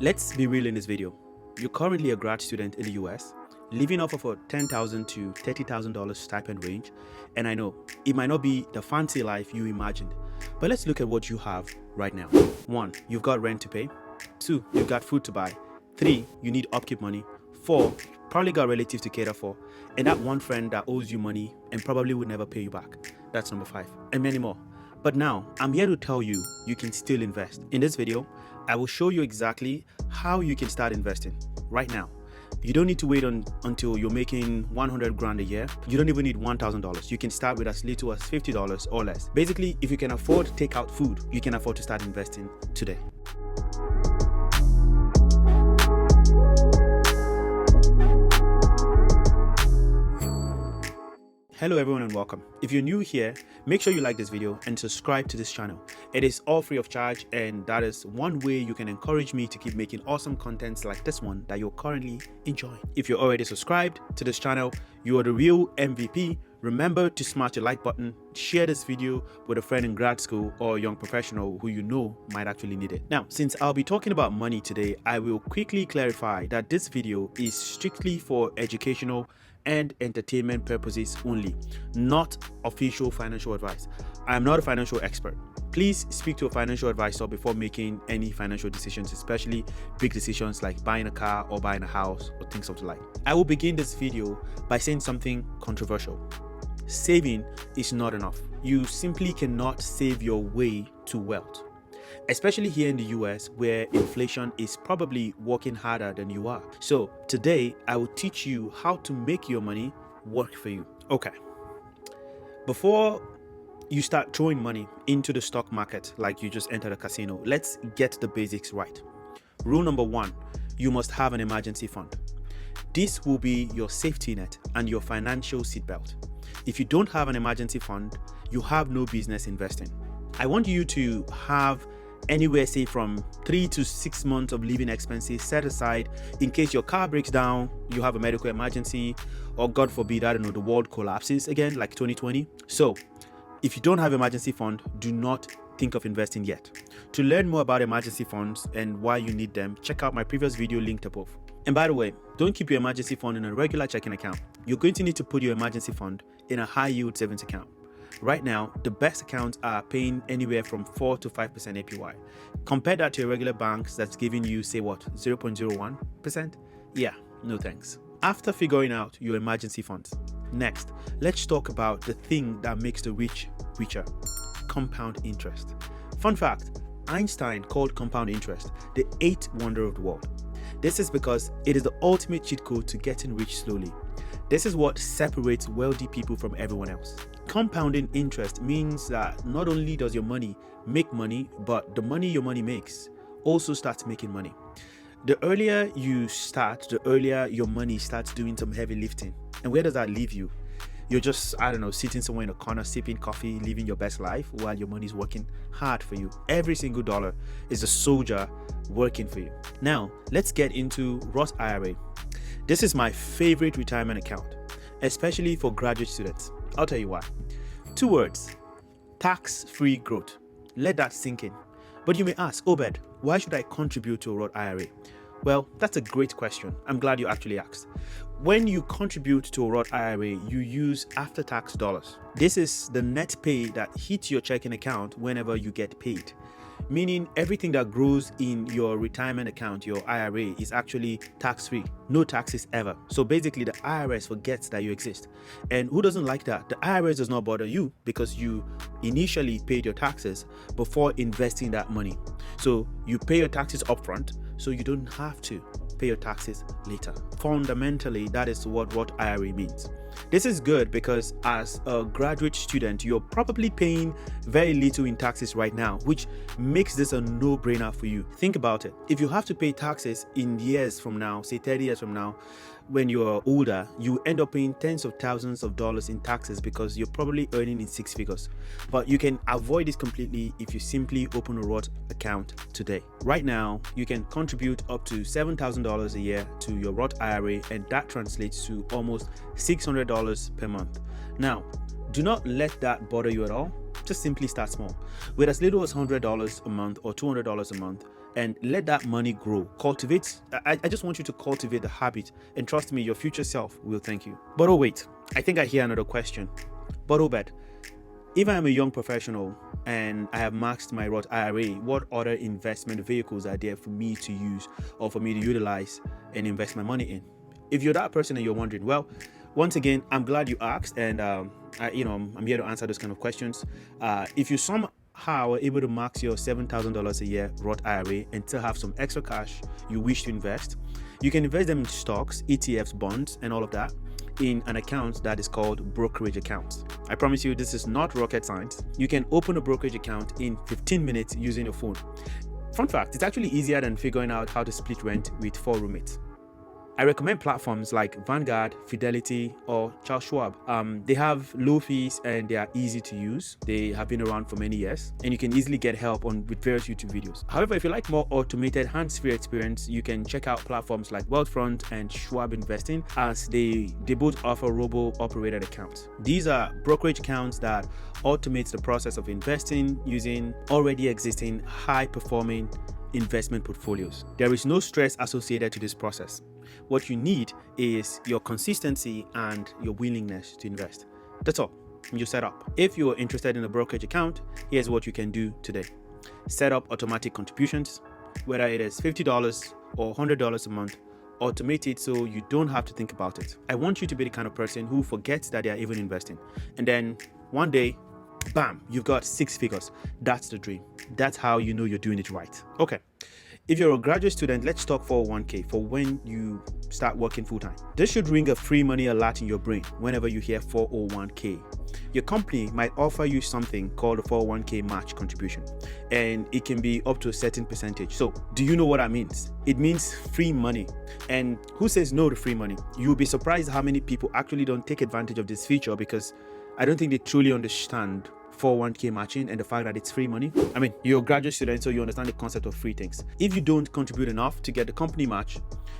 Let's be real in this video. You're currently a grad student in the US, living off of a $10,000 to $30,000 stipend range, and I know it might not be the fancy life you imagined, but let's look at what you have right now. 1. You've got rent to pay. 2. You've got food to buy. 3. You need upkeep money. 4. Probably got relatives to cater for, and that one friend that owes you money and probably would never pay you back. That's number 5, and many more. But now, I'm here to tell you, you can still invest. In this video, I will show you exactly how you can start investing right now. You don't need to wait until you're making 100 grand a year. You don't even need $1,000. You can start with as little as $50 or less. Basically, if you can afford takeout food, you can afford to start investing today. Hello everyone and welcome. If you're new here, make sure you like this video and subscribe to this channel. It is all free of charge, and that is one way you can encourage me to keep making awesome contents like this one that you're currently enjoying. If you're already subscribed to this channel, you are the real MVP. Remember to smash the like button, share this video with a friend in grad school or a young professional who you know might actually need it. Now, since I'll be talking about money today, I will quickly clarify that this video is strictly for educational and entertainment purposes only, not official financial advice. I am not a financial expert. Please speak to a financial advisor before making any financial decisions, especially big decisions like buying a car or buying a house or things of the like. I will begin this video by saying something controversial. Saving is not enough. You simply cannot save your way to wealth, especially here in the US, where inflation is probably working harder than you are. So today I will teach you how to make your money work for you. Okay, before you start throwing money into the stock market like you just entered a casino, let's get the basics right. Rule number 1, you must have an emergency fund. This will be your safety net and your financial seatbelt. If you don't have an emergency fund, you have no business investing. I want you to have anywhere, say from 3 to 6 months of living expenses set aside in case your car breaks down, you have a medical emergency, or God forbid, I don't know, the world collapses again like 2020. So if you don't have emergency fund, do not think of investing yet. To learn more about emergency funds and why you need them, check out my previous video linked above. And by the way, don't keep your emergency fund in a regular checking account. You're going to need to put your emergency fund in a high yield savings account. Right now, the best accounts are paying anywhere from 4 to 5% APY. Compare that to your regular banks that's giving you, say what, 0.01%? Yeah, no thanks. After figuring out your emergency funds, next, let's talk about the thing that makes the rich richer: compound interest. Fun fact, Einstein called compound interest the 8th wonder of the world. This is because it is the ultimate cheat code to getting rich slowly. This is what separates wealthy people from everyone else. Compounding interest means that not only does your money make money, but the money your money makes also starts making money. The earlier you start, the earlier your money starts doing some heavy lifting. And where does that leave you? You're just, I don't know, sitting somewhere in a corner, sipping coffee, living your best life while your money is working hard for you. Every single dollar is a soldier working for you. Now, let's get into Roth IRA. This is my favorite retirement account, especially for graduate students. I'll tell you why. 2 words: tax-free growth. Let that sink in. But you may ask, Obed, why should I contribute to a Roth IRA? Well, that's a great question. I'm glad you actually asked. When you contribute to a Roth IRA, you use after-tax dollars. This is the net pay that hits your checking account whenever you get paid. Meaning everything that grows in your retirement account, your IRA, is actually tax-free. No taxes ever. So basically the IRS forgets that you exist. And who doesn't like that? The IRS does not bother you because you initially paid your taxes before investing that money. So you pay your taxes upfront, so you don't have to pay your taxes later. Fundamentally, that is what Roth IRA means. This is good because as a graduate student, you're probably paying very little in taxes right now, which makes this a no-brainer for you. Think about it. If you have to pay taxes in years from now, say 30 years from now, when you're older, you end up paying tens of thousands of dollars in taxes because you're probably earning in 6 figures. But you can avoid this completely if you simply open a Roth account today. Right now, you can contribute up to $7,000 a year to your Roth IRA, and that translates to almost $600 per month. Now, do not let that bother you at all. Just simply start small. With as little as $100 a month or $200 a month, and let that money grow. Cultivate. I just want you to cultivate the habit, and trust me, your future self will thank you. But oh wait, I think I hear another question. But Obed, if I am a young professional and I have maxed my Roth IRA, what other investment vehicles are there for me to use or for me to utilize and invest my money in? If you're that person and you're wondering, well, once again, I'm glad you asked, and I'm here to answer those kind of questions. If you somehow are able to max your $7,000 a year Roth IRA and still have some extra cash you wish to invest, you can invest them in stocks, ETFs, bonds, and all of that in an account that is called Brokerage Accounts. I promise you, this is not rocket science. You can open a brokerage account in 15 minutes using your phone. Fun fact, it's actually easier than figuring out how to split rent with 4 roommates. I recommend platforms like Vanguard, Fidelity, or Charles Schwab. They have low fees and they are easy to use. They have been around for many years, and you can easily get help with various YouTube videos. However, if you like more automated hands-free experience, you can check out platforms like Wealthfront and Schwab Investing, as they both offer robo-operated accounts. These are brokerage accounts that automates the process of investing using already existing high-performing investment portfolios. There is no stress associated to this process. What you need is your consistency and your willingness to invest. That's all. You set up. If you are interested in a brokerage account, here's what you can do today. Set up automatic contributions, whether it is $50 or $100 a month. Automate it so you don't have to think about it. I want you to be the kind of person who forgets that they are even investing, and then one day, bam, you've got 6 figures. That's the dream. That's how you know you're doing it right. Okay. If you're a graduate student, let's talk 401k for when you start working full-time. This should ring a free money alert in your brain whenever you hear 401k. Your company might offer you something called a 401k match contribution, and it can be up to a certain percentage. So do you know what that means? It means free money. And who says no to free money? You'll be surprised how many people actually don't take advantage of this feature, because I don't think they truly understand 401k matching and the fact that it's free money. I mean, you're a graduate student, so you understand the concept of free things. If you don't contribute enough to get the company match,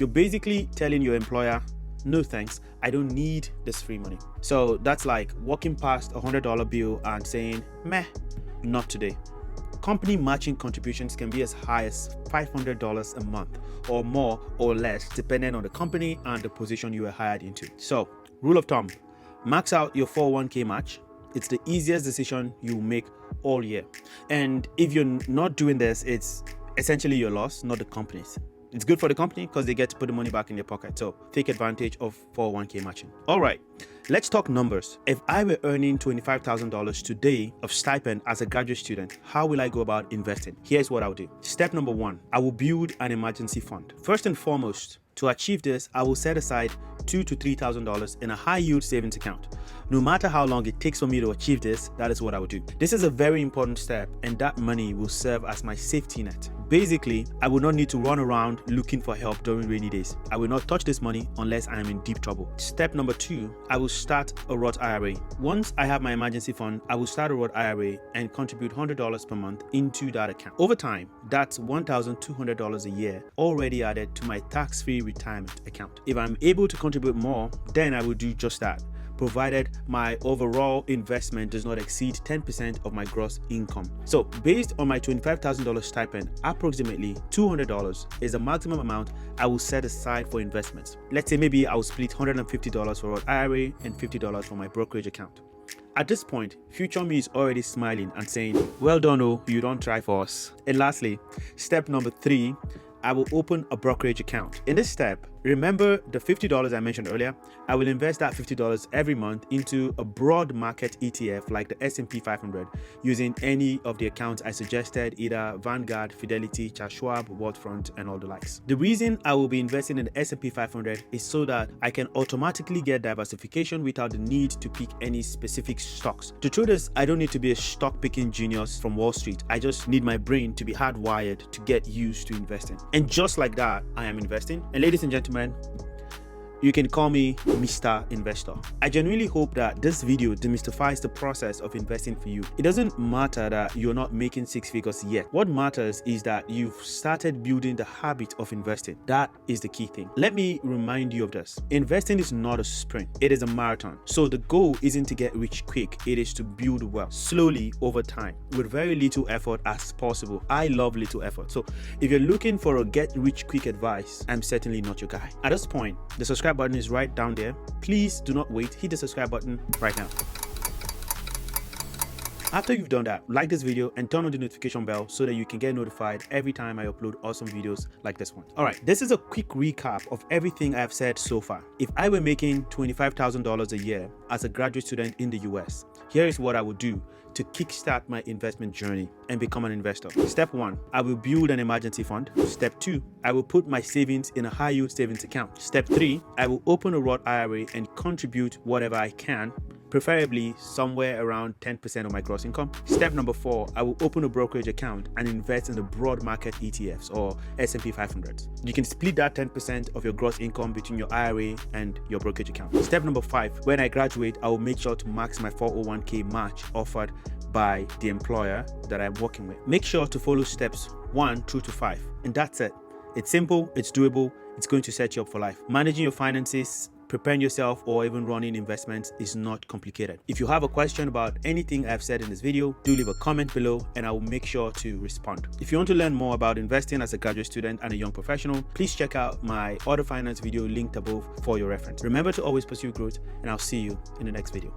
you're basically telling your employer, no thanks, I don't need this free money. So that's like walking past a $100 bill and saying, meh, not today. Company matching contributions can be as high as $500 a month, or more or less, depending on the company and the position you were hired into. So, rule of thumb, max out your 401k match. It's the easiest decision you will make all year. And if you're not doing this, it's essentially your loss, not the company's. It's good for the company because they get to put the money back in their pocket. So take advantage of 401k matching. All right, let's talk numbers. If I were earning $25,000 today of stipend as a graduate student, how will I go about investing? Here's what I'll do. Step number 1, I will build an emergency fund. First and foremost, to achieve this, I will set aside $2,000 to $3,000 in a high yield savings account. No matter how long it takes for me to achieve this, that is what I will do. This is a very important step, and that money will serve as my safety net. Basically, I will not need to run around looking for help during rainy days. I will not touch this money unless I am in deep trouble. Step number 2, I will start a Roth IRA. Once I have my emergency fund, I will start a Roth IRA and contribute $100 per month into that account. Over time, that's $1,200 a year already added to my tax-free retirement account. If I'm able to contribute more, then I will do just that, provided my overall investment does not exceed 10% of my gross income. So based on my $25,000 stipend, approximately $200 is the maximum amount I will set aside for investments. Let's say maybe I will split $150 for an IRA and $50 for my brokerage account. At this point, future me is already smiling and saying, well done, oh, you don't try for us. And lastly, step number 3, I will open a brokerage account. In this step, remember the $50 I mentioned earlier? I will invest that $50 every month into a broad market ETF like the S&P 500 using any of the accounts I suggested, either Vanguard, Fidelity, Charles Schwab, Wealthfront, and all the likes. The reason I will be investing in the S&P 500 is so that I can automatically get diversification without the need to pick any specific stocks. The truth is, I don't need to be a stock picking genius from Wall Street. I just need my brain to be hardwired to get used to investing. And just like that, I am investing. And ladies and gentlemen, You can call me Mr. Investor. I genuinely hope that this video demystifies the process of investing for you. It doesn't matter that you're not making six figures yet. What matters is that you've started building the habit of investing. That is the key thing. Let me remind you of this. Investing is not a sprint, it is a marathon. So the goal isn't to get rich quick, it is to build wealth slowly over time with very little effort as possible. I love little effort. So if you're looking for a get rich quick advice, I'm certainly not your guy. At this point, the subscribe button is right down there. Please do not wait, hit the subscribe button right now. After you've done that, like this video and turn on the notification bell so that you can get notified every time I upload awesome videos like this one. All right, this is a quick recap of everything I've said so far. If I were making $25,000 a year as a graduate student in the US, here is what I would do to kickstart my investment journey and become an investor. Step 1, I will build an emergency fund. Step 2, I will put my savings in a high yield savings account. Step 3, I will open a Roth IRA and contribute whatever I can, preferably somewhere around 10% of my gross income. Step number 4, I will open a brokerage account and invest in the broad market ETFs or S&P 500s. You can split that 10% of your gross income between your IRA and your brokerage account. Step number 5, when I graduate, I will make sure to max my 401k match offered by the employer that I'm working with. Make sure to follow steps 1 through to 5, and that's it. It's simple, it's doable, it's going to set you up for life. Managing your finances, preparing yourself, or even running investments is not complicated. If you have a question about anything I've said in this video, do leave a comment below and I will make sure to respond. If you want to learn more about investing as a graduate student and a young professional, please check out my other finance video linked above for your reference. Remember to always pursue growth, and I'll see you in the next video.